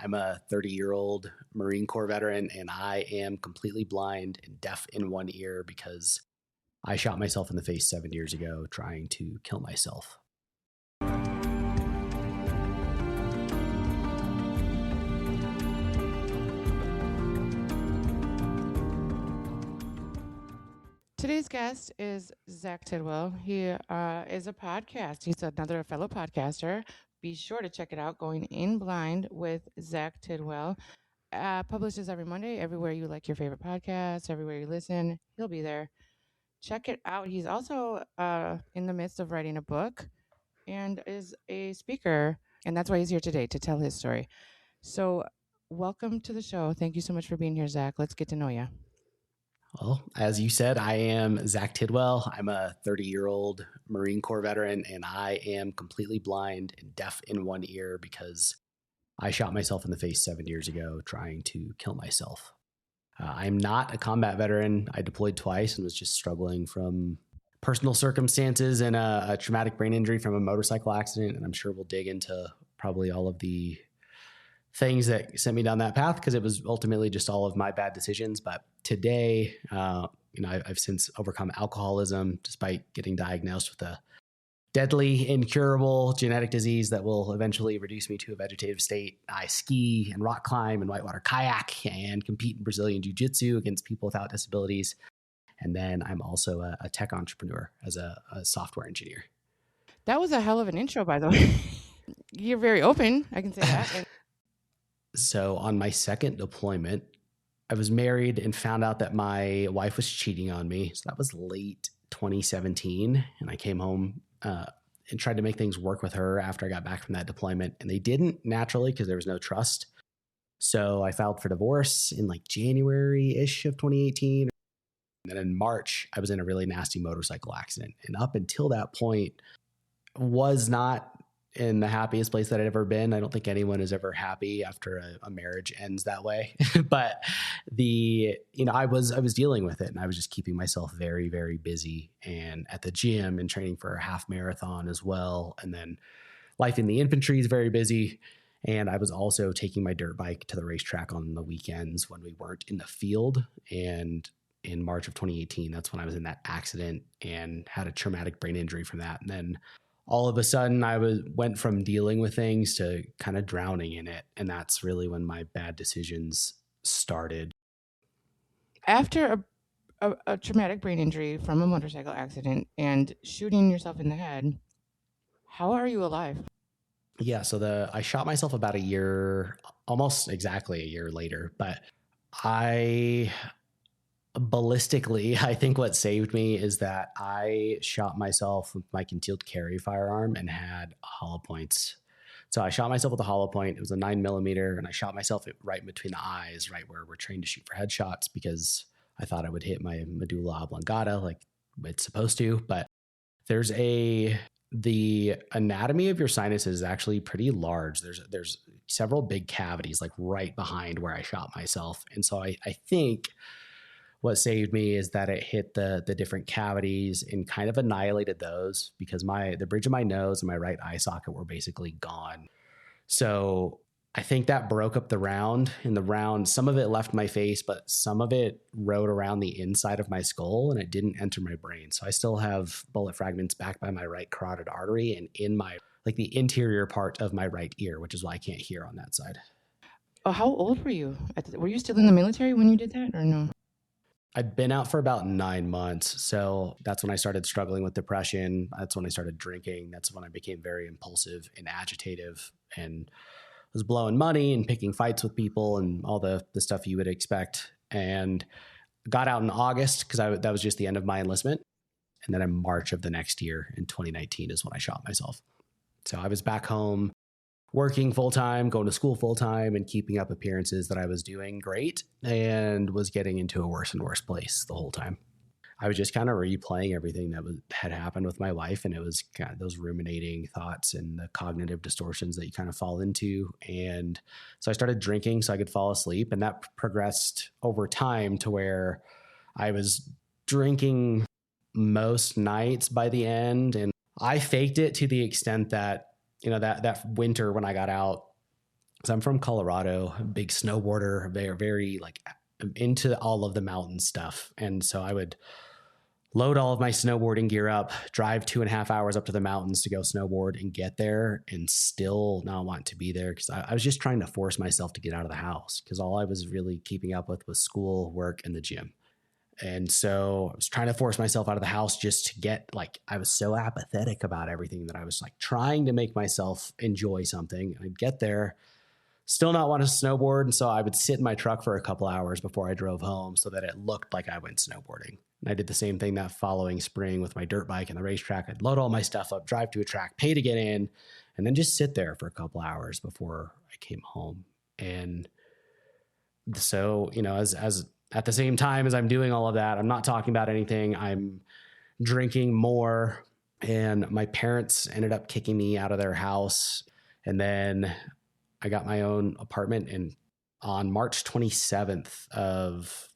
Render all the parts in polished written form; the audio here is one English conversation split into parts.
I'm a 30-year-old Marine Corps veteran, and I am completely blind and deaf in one ear because I shot myself in the face 7 years ago trying to kill myself. Today's guest is Zach Tidwell. He is a podcast. He's another fellow podcaster. Be sure to check it out, Going In Blind with Zach Tidwell. Publishes every Monday, everywhere you like your favorite podcasts, everywhere you listen. He'll be there. Check it out. He's also in the midst of writing a book and is a speaker. And that's why he's here today, to tell his story. So welcome to the show. Thank you so much for being here, Zach. Let's get to know you. Well, as you said, I am Zach Tidwell. I'm a 30-year-old Marine Corps veteran, and I am completely blind and deaf in one ear because I shot myself in the face 7 years ago trying to kill myself. I'm not a combat veteran. I deployed twice and was just struggling from personal circumstances and a traumatic brain injury from a motorcycle accident. And I'm sure we'll dig into probably all of the things that sent me down that path because it was ultimately just all of my bad decisions. But today, I've since overcome alcoholism despite getting diagnosed with a deadly, incurable genetic disease that will eventually reduce me to a vegetative state. I ski and rock climb and whitewater kayak and compete in Brazilian jiu-jitsu against people without disabilities. And then I'm also a tech entrepreneur as a software engineer. That was a hell of an intro, by the way. You're very open, I can say that. So on my second deployment, I was married and found out that my wife was cheating on me. So that was late 2017. And I came home and tried to make things work with her after I got back from that deployment. And they didn't naturally because there was no trust. So I filed for divorce in like January-ish of 2018. And then in March, I was in a really nasty motorcycle accident. And up until that point, was not in the happiest place that I'd ever been. I don't think anyone is ever happy after a marriage ends that way. But I was dealing with it, and I was just keeping myself very, very busy and at the gym and training for a half marathon as well. And then life in the infantry is very busy. And I was also taking my dirt bike to the racetrack on the weekends when we weren't in the field. And in March of 2018, that's when I was in that accident and had a traumatic brain injury from that. And then all of a sudden I went from dealing with things to kind of drowning in it. And that's really when my bad decisions started. After a traumatic brain injury from a motorcycle accident and shooting yourself in the head, how are you alive? Yeah. So I shot myself about a year, almost exactly a year later, but ballistically, I think what saved me is that I shot myself with my concealed carry firearm and had hollow points. So I shot myself with a hollow point. It was a 9mm, and I shot myself right between the eyes, right where we're trained to shoot for headshots, because I thought I would hit my medulla oblongata like it's supposed to. But the anatomy of your sinuses is actually pretty large. There's several big cavities like right behind where I shot myself. And so I think what saved me is that it hit the different cavities and kind of annihilated those, because the bridge of my nose and my right eye socket were basically gone. So I think that broke up the round. In the round, some of it left my face, but some of it rode around the inside of my skull and it didn't enter my brain. So I still have bullet fragments back by my right carotid artery and in my the interior part of my right ear, which is why I can't hear on that side. Oh, how old were you? Were you still in the military when you did that, or no? I'd been out for about 9 months. So that's when I started struggling with depression. That's when I started drinking. That's when I became very impulsive and agitative and was blowing money and picking fights with people and all the stuff you would expect. And got out in August because that was just the end of my enlistment. And then in March of the next year in 2019 is when I shot myself. So I was back home working full-time, going to school full-time, and keeping up appearances that I was doing great, and was getting into a worse and worse place the whole time. I was just kind of replaying everything that had happened with my life, and it was kind of those ruminating thoughts and the cognitive distortions that you kind of fall into. And so I started drinking so I could fall asleep, and that progressed over time to where I was drinking most nights by the end, and I faked it to the extent that that winter when I got out, So I'm from Colorado, big snowboarder. They're very like into all of the mountain stuff. And so I would load all of my snowboarding gear up, drive 2.5 hours up to the mountains to go snowboard and get there and still not want to be there because I was just trying to force myself to get out of the house because all I was really keeping up with was school, work, and the gym. And so I was trying to force myself out of the house just to get like, I was so apathetic about everything that I was like trying to make myself enjoy something. I'd get there, still not want to snowboard. And so I would sit in my truck for a couple hours before I drove home so that it looked like I went snowboarding. And I did the same thing that following spring with my dirt bike and the racetrack. I'd load all my stuff up, drive to a track, pay to get in, and then just sit there for a couple hours before I came home. And so, as at the same time as I'm doing all of that, I'm not talking about anything. I'm drinking more. And my parents ended up kicking me out of their house. And then I got my own apartment. And on March 27th of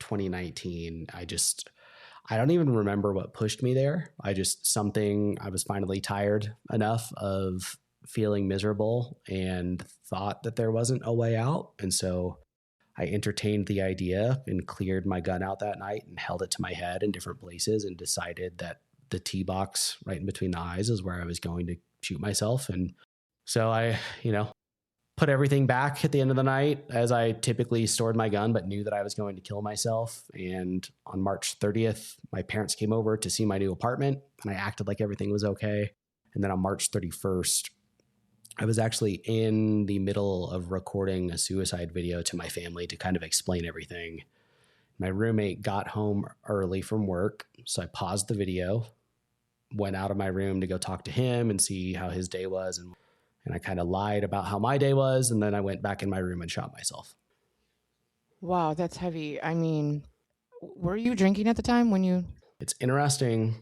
2019, I don't even remember what pushed me there. I was finally tired enough of feeling miserable and thought that there wasn't a way out. And so I entertained the idea and cleared my gun out that night and held it to my head in different places and decided that the tee box right in between the eyes is where I was going to shoot myself. And so I, put everything back at the end of the night as I typically stored my gun, but knew that I was going to kill myself. And on March 30th, my parents came over to see my new apartment and I acted like everything was okay. And then on March 31st, I was actually in the middle of recording a suicide video to my family to kind of explain everything. My roommate got home early from work, so I paused the video, went out of my room to go talk to him and see how his day was. And I kind of lied about how my day was. And then I went back in my room and shot myself. Wow, that's heavy. I mean, were you drinking at the time when you... It's interesting.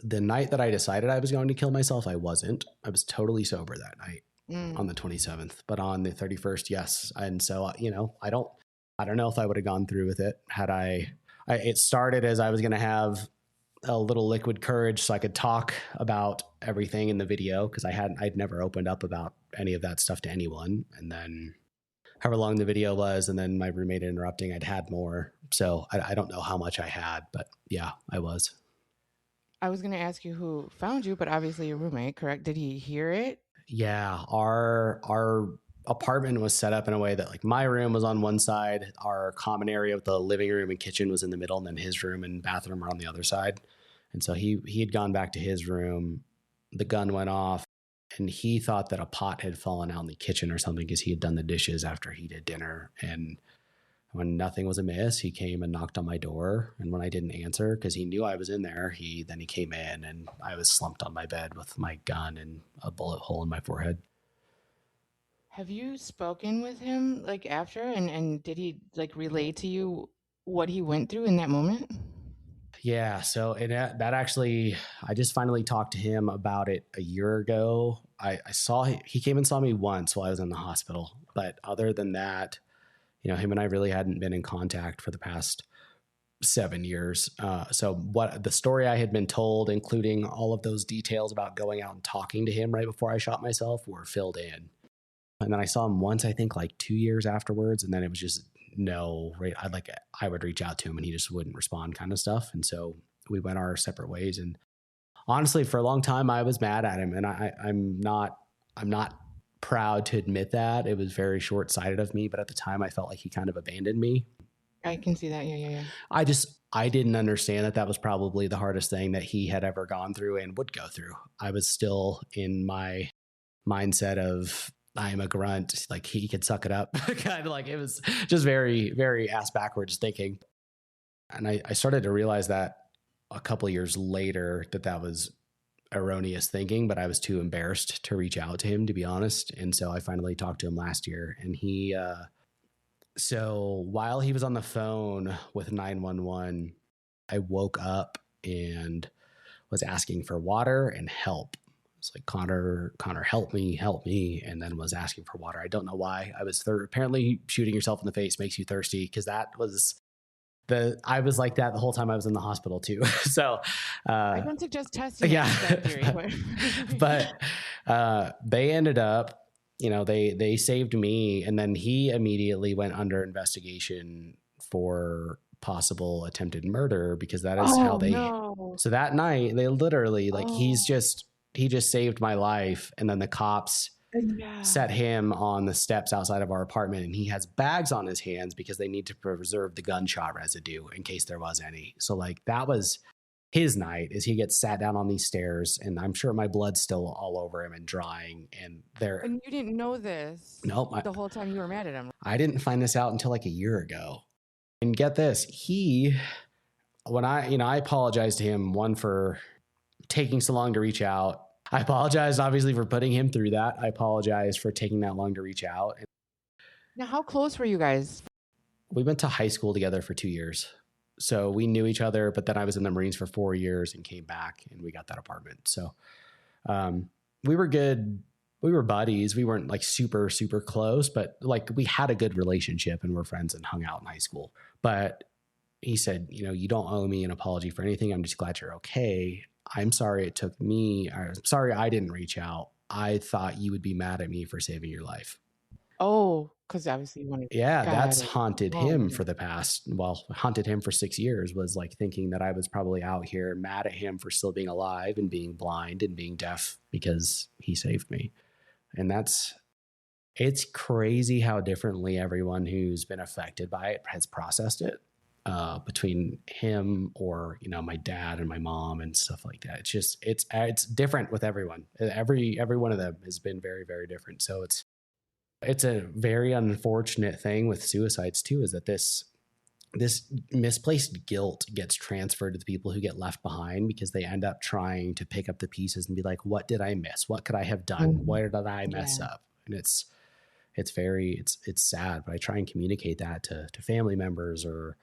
The night that I decided I was going to kill myself, I wasn't. I was totally sober that night on the 27th. But on the 31st, yes. And so, I don't know if I would have gone through with it had it started as I was going to have a little liquid courage so I could talk about everything in the video because I'd never opened up about any of that stuff to anyone. And then however long the video was, and then my roommate interrupting, I'd had more. So I don't know how much I had, but yeah, I was. I was going to ask you who found you, but obviously your roommate, correct? Did he hear it? Yeah, our apartment was set up in a way that like my room was on one side, our common area with the living room and kitchen was in the middle, and then his room and bathroom were on the other side. And so he had gone back to his room, the gun went off, and he thought that a pot had fallen out in the kitchen or something because he had done the dishes after he did dinner. And when nothing was amiss, he came and knocked on my door. And when I didn't answer because he knew I was in there, he came in and I was slumped on my bed with my gun and a bullet hole in my forehead. Have you spoken with him like after and did he like relay to you what he went through in that moment? Yeah, so that actually, I just finally talked to him about it a year ago. I saw he came and saw me once while I was in the hospital, but other than that, him and I really hadn't been in contact for the past 7 years. So what the story I had been told, including all of those details about going out and talking to him right before I shot myself, were filled in. And then I saw him once, I think like 2 years afterwards, and then it was just no, right? I would reach out to him and he just wouldn't respond kind of stuff. And so we went our separate ways. And honestly, for a long time, I was mad at him. And I'm not proud to admit that. It was very short-sighted of me, but at the time I felt like he kind of abandoned me. I can see that. Yeah. I didn't understand that was probably the hardest thing that he had ever gone through and would go through. I was still in my mindset of I'm a grunt, like he could suck it up. Kind of like it was just very, very ass backwards thinking. And I started to realize that a couple of years later that was erroneous thinking, but I was too embarrassed to reach out to him, to be honest. And so I finally talked to him last year, and so while he was on the phone with 911, I woke up and was asking for water and help. It's like, Connor, help me. And then was asking for water. I don't know why. I was apparently shooting yourself in the face makes you thirsty. Cause I was like that the whole time I was in the hospital too. So, I don't suggest testing. Yeah. That theory, but they ended up they saved me, and then he immediately went under investigation for possible attempted murder, because that is how Oh they. no. So that night, they literally, like, he Oh just saved my life, and then the cops yeah. set him on the steps outside of our apartment, and he has bags on his hands because they need to preserve the gunshot residue in case there was any. So like that was his night, is he gets sat down on these stairs, and I'm sure my blood's still all over him and drying, and there. And you didn't know this Nope, the whole time you were mad at him. I didn't find this out until like a year ago. And get this, he, when I apologized to him, one, for taking so long to reach out. I apologized, obviously, for putting him through that. I apologize for taking that long to reach out. Now, how close were you guys? We went to high school together for 2 years. So we knew each other, but then I was in the Marines for 4 years and came back, and we got that apartment. So we were good. We were buddies. We weren't like super, super close, but like we had a good relationship and were friends and hung out in high school. But he said, you don't owe me an apology for anything. I'm just glad you're okay. I'm sorry it took me. I'm sorry I didn't reach out. I thought you would be mad at me for saving your life. Oh, because obviously you wanted. Yeah, Got that's it. haunted Oh, him yeah. for the past, haunted him for 6 years, was like thinking that I was probably out here mad at him for still being alive and being blind and being deaf because he saved me. And it's crazy how differently everyone who's been affected by it has processed it, between him or, my dad and my mom and stuff like that. It's different with everyone. Every one of them has been very, very different. So it's a very unfortunate thing with suicides too, is that this misplaced guilt gets transferred to the people who get left behind, because they end up trying to pick up the pieces and be like, what did I miss? What could I have done? Where did I mess up? And it's sad, but I try and communicate that to family members or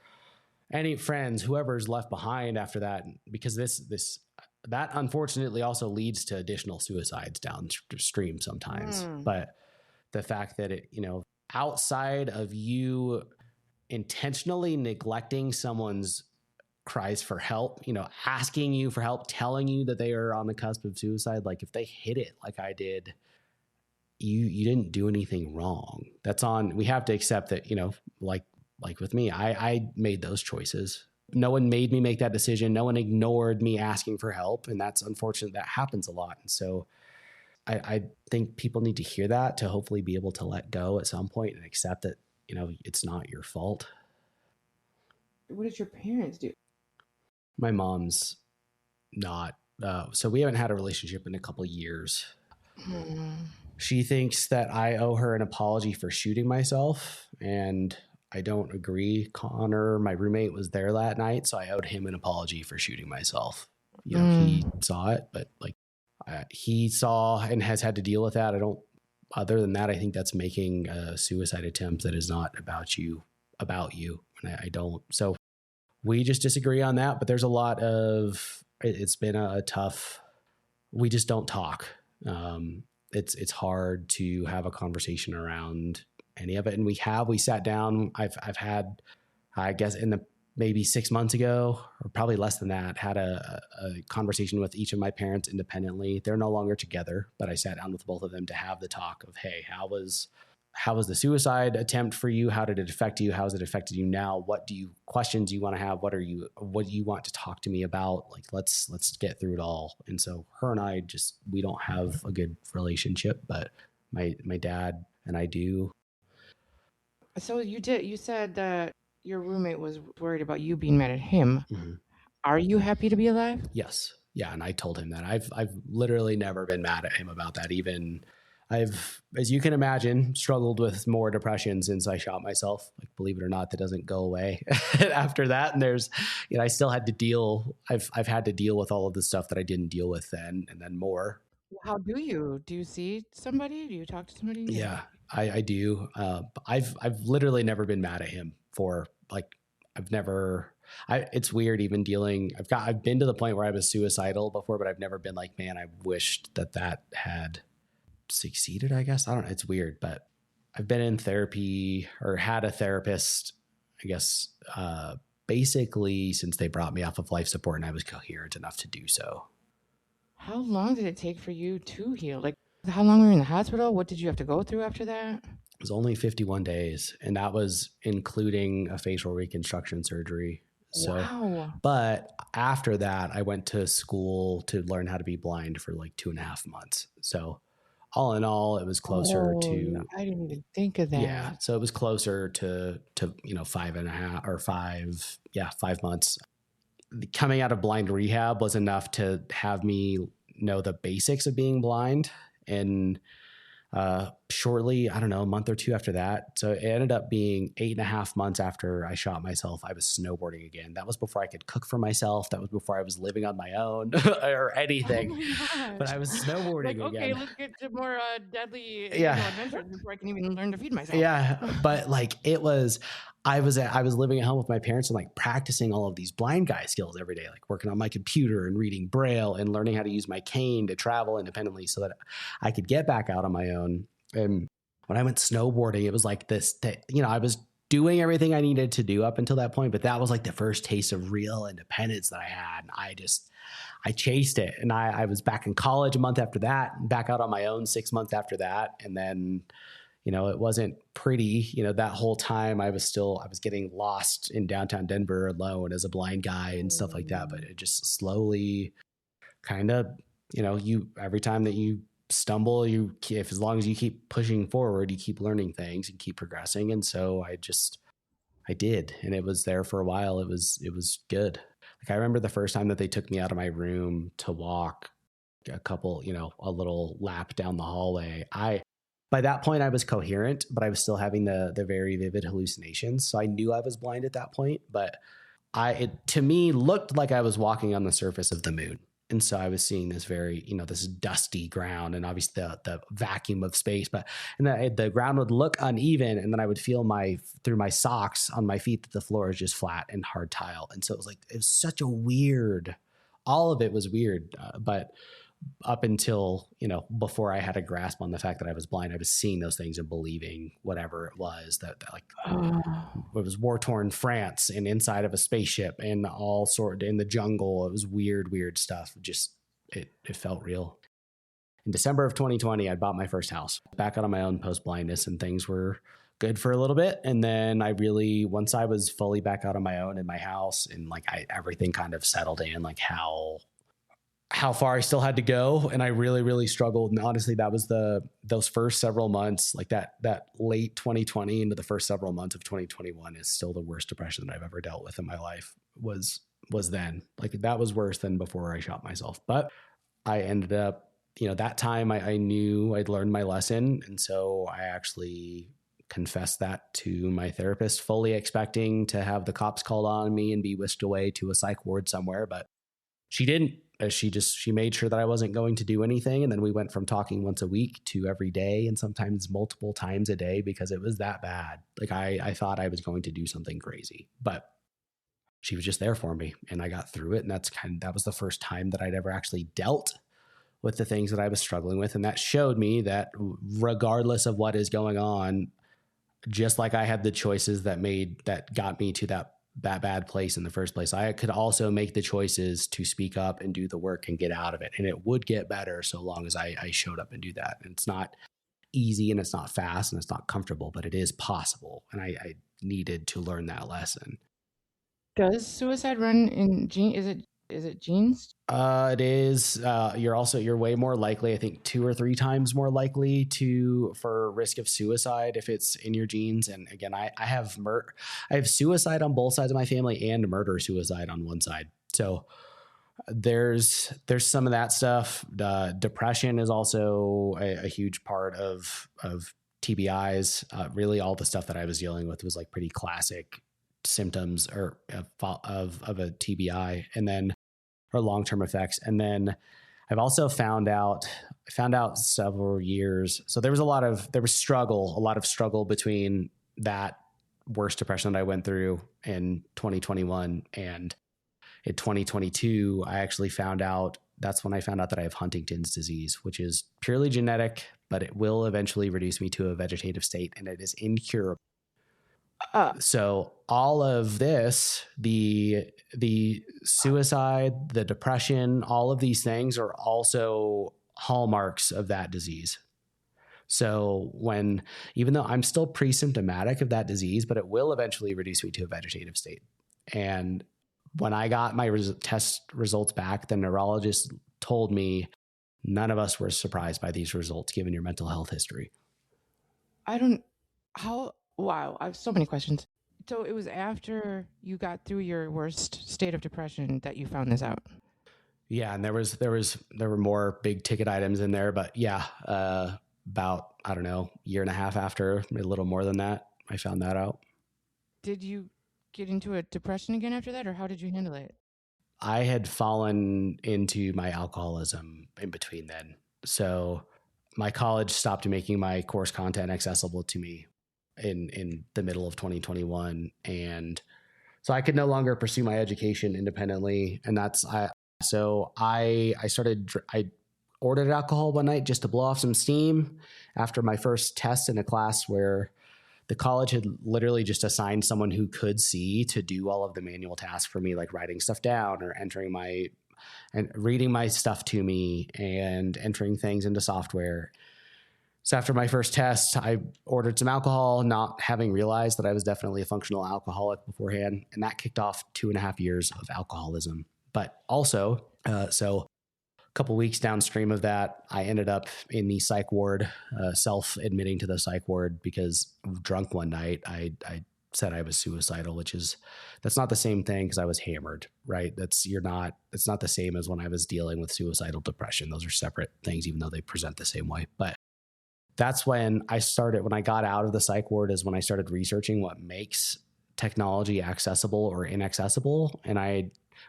any friends, whoever's left behind after that, because that unfortunately also leads to additional suicides downstream sometimes. But the fact that it, outside of you intentionally neglecting someone's cries for help, asking you for help, telling you that they are on the cusp of suicide, like if they hit it like I did, you didn't do anything wrong. We have to accept that, like with me, I made those choices. No one made me make that decision. No one ignored me asking for help. And that's unfortunate. That happens a lot. And so I think people need to hear that to hopefully be able to let go at some point and accept that, it's not your fault. What did your parents do? My mom's not, so we haven't had a relationship in a couple of years. She thinks that I owe her an apology for shooting myself, and I don't agree. Connor, my roommate, was there that night, so I owed him an apology for shooting myself. He saw it, but like he saw and has had to deal with that. Other than that, I think that's making a suicide attempt that is not about you. And I don't. So we just disagree on that, but there's a lot of, it's been a tough, we just don't talk. It's hard to have a conversation around any of it. And we sat down. I've had, I guess maybe 6 months ago, or probably less than that, had a conversation with each of my parents independently. They're no longer together, but I sat down with both of them to have the talk of, hey, how was the suicide attempt for you? How did it affect you? How has it affected you now? What questions you want to have? What do you want to talk to me about? Like, let's get through it all. And so her and I we don't have a good relationship, but my dad and I do. So you said that your roommate was worried about you being mad at him. Mm-hmm. Are you happy to be alive? Yes. Yeah. And I told him that I've literally never been mad at him about that. Even I've, as you can imagine, struggled with more depression since I shot myself. Like, believe it or not, that doesn't go away after that. And there's, I still had to deal. I've had to deal with all of the stuff that I didn't deal with then, and then more. How do you see somebody? Do you talk to somebody? Yeah, I do. I've literally never been mad at him for, like, it's weird even dealing. I've been to the point where I was suicidal before, but I've never been like, man, I wished that had succeeded, I guess. I don't know. It's weird, but I've been in therapy, or had a therapist, I guess, basically since they brought me off of life support and I was coherent enough to do so. How long did it take for you to heal? Like, How long were you in the hospital? What did you have to go through after that? It was only 51 days, and that was including a facial reconstruction surgery. So, Wow. but after that, I went to school to learn how to be blind for like 2.5 months. So, all in all, it was closer Oh, yeah, to, I didn't even think of yeah. that. So it was closer to 5.5 or 5, yeah, 5 months. Coming out of blind rehab was enough to have me know the basics of being blind. And shortly, I don't know, a month or two after that. So it ended up being 8.5 months after I shot myself, I was snowboarding again. That was before I could cook for myself. That was before I was living on my own or Oh anything. my But gosh. I was Like, snowboarding okay, again. let's get to more deadly, Yeah. adventures before I can even learn to feed myself. Yeah. But like it was, I was living at home with my parents and like practicing all of these blind guy skills every day, like working on my computer and reading Braille and learning how to use my cane to travel independently so that I could get back out on my own. And when I went snowboarding, it was like this, that, I was doing everything I needed to do up until that point, but that was like the first taste of real independence that I had. And I chased it. And I was back in college a month after that, and back out on my own 6 months after that. And then it wasn't pretty. That whole time I was getting lost in downtown Denver alone as a blind guy and stuff like that. But it just slowly kind of, every time that you stumble, if as long as you keep pushing forward, you keep learning things and keep progressing. And so I did, and it was there for a while. It was good. Like I remember the first time that they took me out of my room to walk a little lap down the hallway. By that point I was coherent, but I was still having the very vivid hallucinations. So I knew I was blind at that point, but it to me looked like I was walking on the surface of the moon. And so I was seeing this very, this dusty ground and obviously the vacuum of space, but the ground would look uneven. And then I would feel through my socks on my feet that the floor is just flat and hard tile. And so it was such a weird, all of it was weird. But up until before I had a grasp on the fact that I was blind, I was seeing those things and believing whatever it was that like Oh. it was war-torn France and inside of a spaceship and all sort in the jungle. It was weird stuff. Just it felt real. In December of 2020, I bought my first house back out on my own post blindness, and things were good for a little bit. And then once I was fully back out on my own in my house and like everything kind of settled in, like how far I still had to go. And I really, really struggled. And honestly, that was those first several months, like that late 2020 into the first several months of 2021 is still the worst depression that I've ever dealt with in my life was then. Like that was worse than before I shot myself. But I ended up, that time I knew I'd learned my lesson. And so I actually confessed that to my therapist, fully expecting to have the cops called on me and be whisked away to a psych ward somewhere. But she didn't. She made sure that I wasn't going to do anything. And then we went from talking once a week to every day and sometimes multiple times a day because it was that bad. Like I thought I was going to do something crazy, but she was just there for me and I got through it. And that was the first time that I'd ever actually dealt with the things that I was struggling with. And that showed me that regardless of what is going on, just like I had the choices that got me to that bad place in the first place, I could also make the choices to speak up and do the work and get out of it. And it would get better so long as I showed up and do that. And it's not easy and it's not fast and it's not comfortable, but it is possible. And I needed to learn that lesson. Does suicide run in gene? Is it genes? It is. You're way more likely, I think 2 or 3 times more likely for risk of suicide if it's in your genes. And again, I have suicide on both sides of my family and murder suicide on one side. So there's some of that stuff. Depression is also a huge part of TBIs. Really all the stuff that I was dealing with was like pretty classic symptoms or of a TBI. And then or long-term effects. And then I've also found out several years. So there was a lot of struggle between that worst depression that I went through in 2021 and in 2022, that's when I found out that I have Huntington's disease, which is purely genetic, but it will eventually reduce me to a vegetative state and it is incurable. So all of this, the suicide, the depression, all of these things are also hallmarks of that disease. So even though I'm still pre-symptomatic of that disease, but it will eventually reduce me to a vegetative state. And when I got my test results back, the neurologist told me none of us were surprised by these results given your mental health history. I don't, how, wow, I have so many questions. So it was after you got through your worst state of depression that you found this out. Yeah, and there were more big ticket items in there, but yeah, about I don't know, year and a half after, a little more than that, I found that out. Did you get into a depression again after that, or how did you handle it? I had fallen into my alcoholism in between then. So my college stopped making my course content accessible to me in the middle of 2021, and so I could no longer pursue my education independently. And I ordered alcohol one night just to blow off some steam after my first test in a class where the college had literally just assigned someone who could see to do all of the manual tasks for me, like writing stuff down or reading my stuff to me and entering things into software. So after my first test, I ordered some alcohol, not having realized that I was definitely a functional alcoholic beforehand. And that kicked off 2.5 years of alcoholism. But also, so a couple weeks downstream of that, I ended up in the psych ward, self-admitting to the psych ward because drunk one night, I said I was suicidal, that's not the same thing because I was hammered, right? It's not the same as when I was dealing with suicidal depression. Those are separate things, even though they present the same way. But that's when I got out of the psych ward is when I started researching what makes technology accessible or inaccessible. And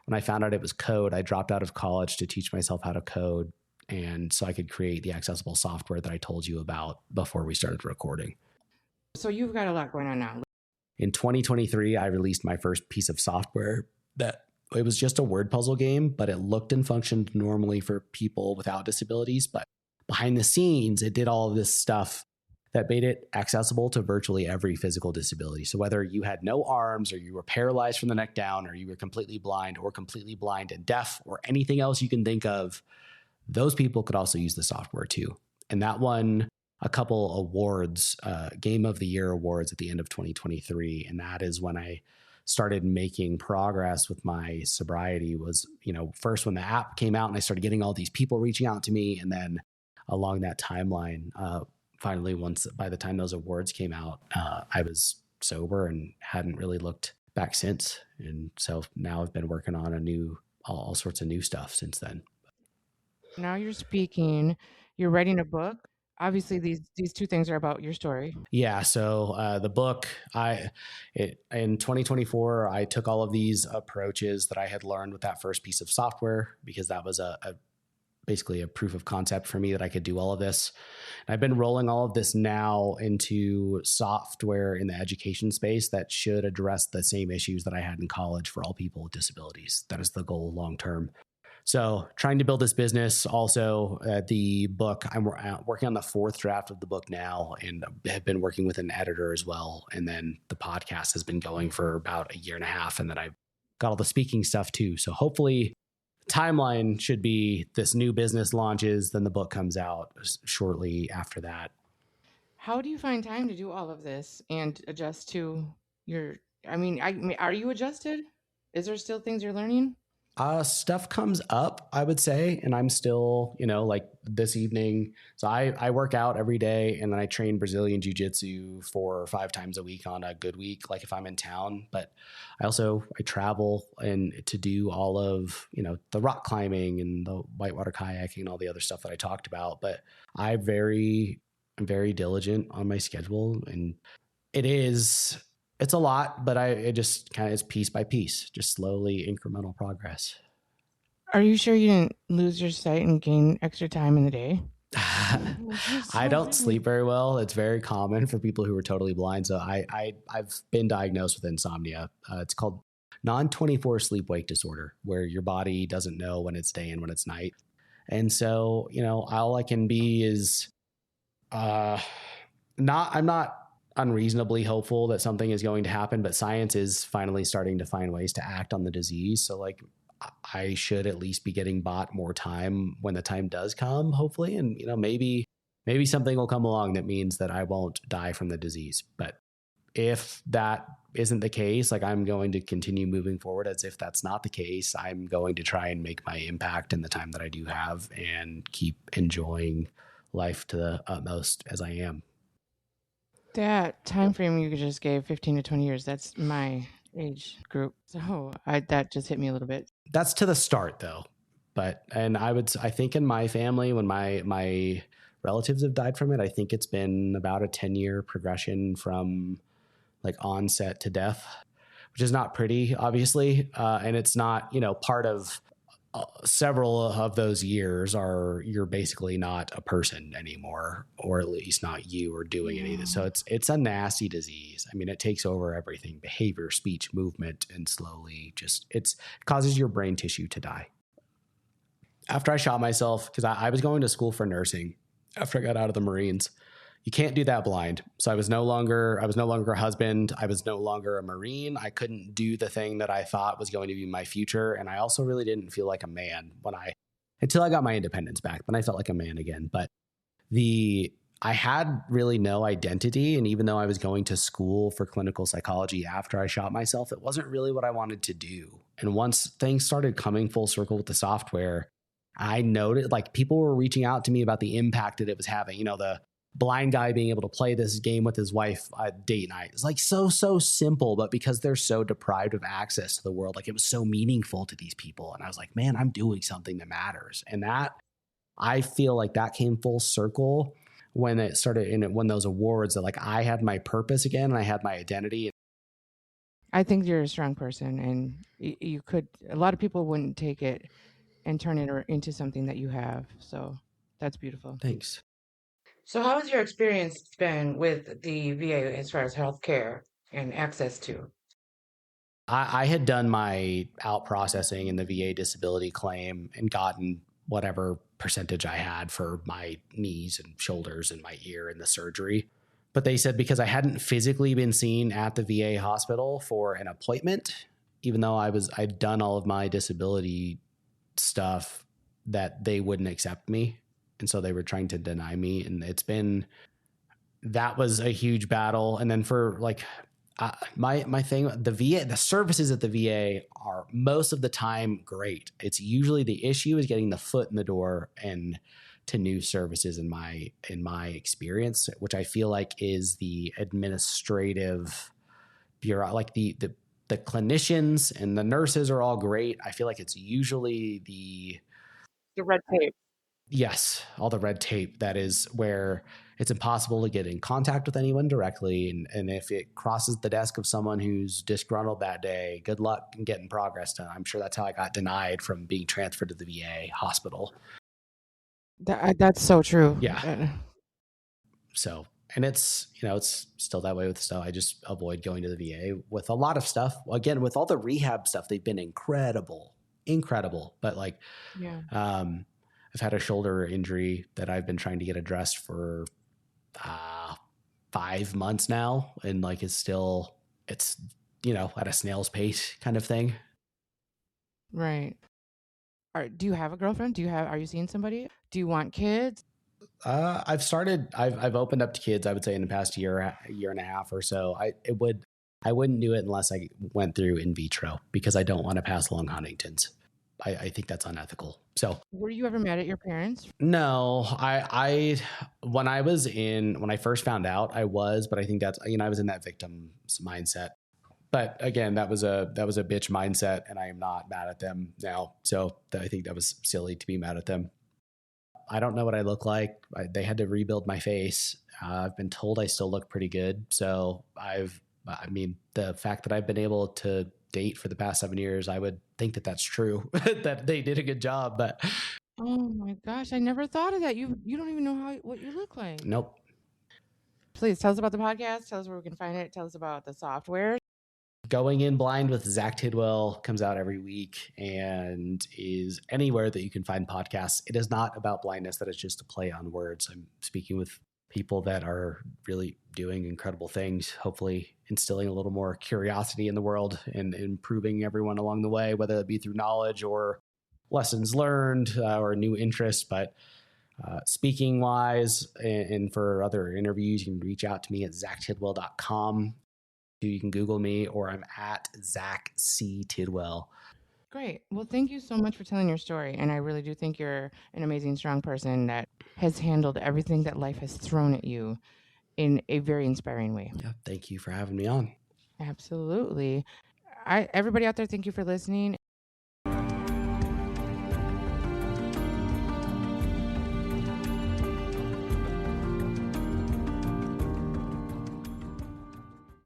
when I found out it was code, I dropped out of college to teach myself how to code. And so I could create the accessible software that I told you about before we started recording. So you've got a lot going on now. In 2023, I released my first piece of software that it was just a word puzzle game, but it looked and functioned normally for people without disabilities. But behind the scenes, it did all of this stuff that made it accessible to virtually every physical disability. So whether you had no arms or you were paralyzed from the neck down or you were completely blind and deaf or anything else you can think of, those people could also use the software too. And that won a couple awards, Game of the Year awards at the end of 2023. And that is when I started making progress with my sobriety was, first when the app came out and I started getting all these people reaching out to me. And then along that timeline, finally, by the time those awards came out, I was sober and hadn't really looked back since. And so now I've been working on all sorts of new stuff since then. Now you're speaking, you're writing a book. Obviously, these two things are about your story. Yeah. So the book, in 2024, I took all of these approaches that I had learned with that first piece of software because that was basically a proof of concept for me that I could do all of this. And I've been rolling all of this now into software in the education space that should address the same issues that I had in college for all people with disabilities. That is the goal long term. So trying to build this business. Also, the book, I'm working on the fourth draft of the book now and have been working with an editor as well. And then the podcast has been going for about a year and a half. And then I've got all the speaking stuff too. So hopefully timeline should be this new business launches, then the book comes out shortly after that. How do you find time to do all of this and adjust to are you adjusted? Is there still things you're learning? Stuff comes up, I would say, and I'm still, like this evening. So I work out every day and then I train Brazilian jiu-jitsu 4 or 5 times a week on a good week, like if I'm in town. But I travel and to do all of, the rock climbing and the whitewater kayaking and all the other stuff that I talked about. But I'm very diligent on my schedule, and it's a lot, but it just kind of is piece by piece, just slowly incremental progress. Are you sure you didn't lose your sight and gain extra time in the day? I don't sleep very well. It's very common for people who are totally blind. So I've been diagnosed with insomnia. It's called non-24 sleep-wake disorder, where your body doesn't know when it's day and when it's night. And so, all I can be is I'm not unreasonably hopeful that something is going to happen, but science is finally starting to find ways to act on the disease. So like I should at least be getting bought more time when the time does come, hopefully. And, maybe maybe something will come along that means that I won't die from the disease. But if that isn't the case, like, I'm going to continue moving forward as if that's not the case. I'm going to try and make my impact in the time that I do have and keep enjoying life to the utmost as I am. That time frame you just gave, 15 to 20 years, that's my age group. So that just hit me a little bit. That's to the start though. And I think in my family, when my relatives have died from it, I think it's been about a 10-year progression from like onset to death, which is not pretty, obviously. And it's not, part of several of those years are you're basically not a person anymore, or at least not you or doing anything. So it's a nasty disease. I mean, it takes over everything: behavior, speech, movement, and slowly it causes your brain tissue to die. After I shot myself, because I was going to school for nursing after I got out of the Marines. You can't do that blind. So I was no longer a husband. I was no longer a Marine. I couldn't do the thing that I thought was going to be my future. And I also really didn't feel like a man until I got my independence back. Then I felt like a man again. But I had really no identity. And even though I was going to school for clinical psychology after I shot myself, it wasn't really what I wanted to do. And once things started coming full circle with the software, I noted like people were reaching out to me about the impact that it was having. The blind guy being able to play this game with his wife at date night. It's like so simple, but because they're so deprived of access to the world, like it was so meaningful to these people. And I was like, man, I'm doing something that matters. And that, I feel like that came full circle when it started, and it won those awards that like I had my purpose again and I had my identity. I think you're a strong person, and you could, a lot of people wouldn't take it and turn it into something that you have. So that's beautiful. Thanks. So how has your experience been with the VA as far as healthcare and access to? I had done my out processing in the VA disability claim and gotten whatever percentage I had for my knees and shoulders and my ear and the surgery. But they said because I hadn't physically been seen at the VA hospital for an appointment, even though I'd done all of my disability stuff, that they wouldn't accept me. And so they were trying to deny me. And that was a huge battle. And then for like, my thing, the VA, the services at the VA are most of the time great. It's usually the issue is getting the foot in the door and to new services in my experience, which I feel like is the administrative bureau. Like the clinicians and the nurses are all great. I feel like it's usually the red tape. Yes, all the red tape. That is where it's impossible to get in contact with anyone directly. And if it crosses the desk of someone who's disgruntled that day, good luck in getting progress done. I'm sure that's how I got denied from being transferred to the VA hospital. That's so true. Yeah. So, and it's still that way with stuff. I just avoid going to the VA with a lot of stuff. Again, with all the rehab stuff, they've been incredible. But like, yeah. I've had a shoulder injury that I've been trying to get addressed for 5 months now. And like, it's at a snail's pace kind of thing. Right. Do you have a girlfriend? Are you seeing somebody? Do you want kids? I've opened up to kids, I would say in the past year and a half or so. I wouldn't do it unless I went through in vitro because I don't want to pass along Huntington's. I think that's unethical. So, were you ever mad at your parents? No, when I first found out, I was, but I think that's, I was in that victim's mindset. But again, that was a bitch mindset, and I am not mad at them now. So I think that was silly to be mad at them. I don't know what I look like. They had to rebuild my face. I've been told I still look pretty good. So the fact that I've been able to date for the past 7 years, I would think that that's true, that they did a good job. But oh my gosh, I never thought of that. You don't even know what you look like. Nope. Please tell us about the podcast. Tell us where we can find it. Tell us about the software. Going In Blind with Zach Tidwell comes out every week and is anywhere that you can find podcasts. It is not about blindness. That is just a play on words. I'm speaking with people that are really doing incredible things, hopefully instilling a little more curiosity in the world and improving everyone along the way, whether it be through knowledge or lessons learned or new interests. But Speaking wise, and for other interviews, you can reach out to me at zachtidwell.com. You can Google me, or I'm at Zach C. Tidwell. Great. Well, thank you so much for telling your story. And I really do think you're an amazing, strong person that has handled everything that life has thrown at you in a very inspiring way. Yeah, thank you for having me on. Absolutely. Everybody out there, thank you for listening.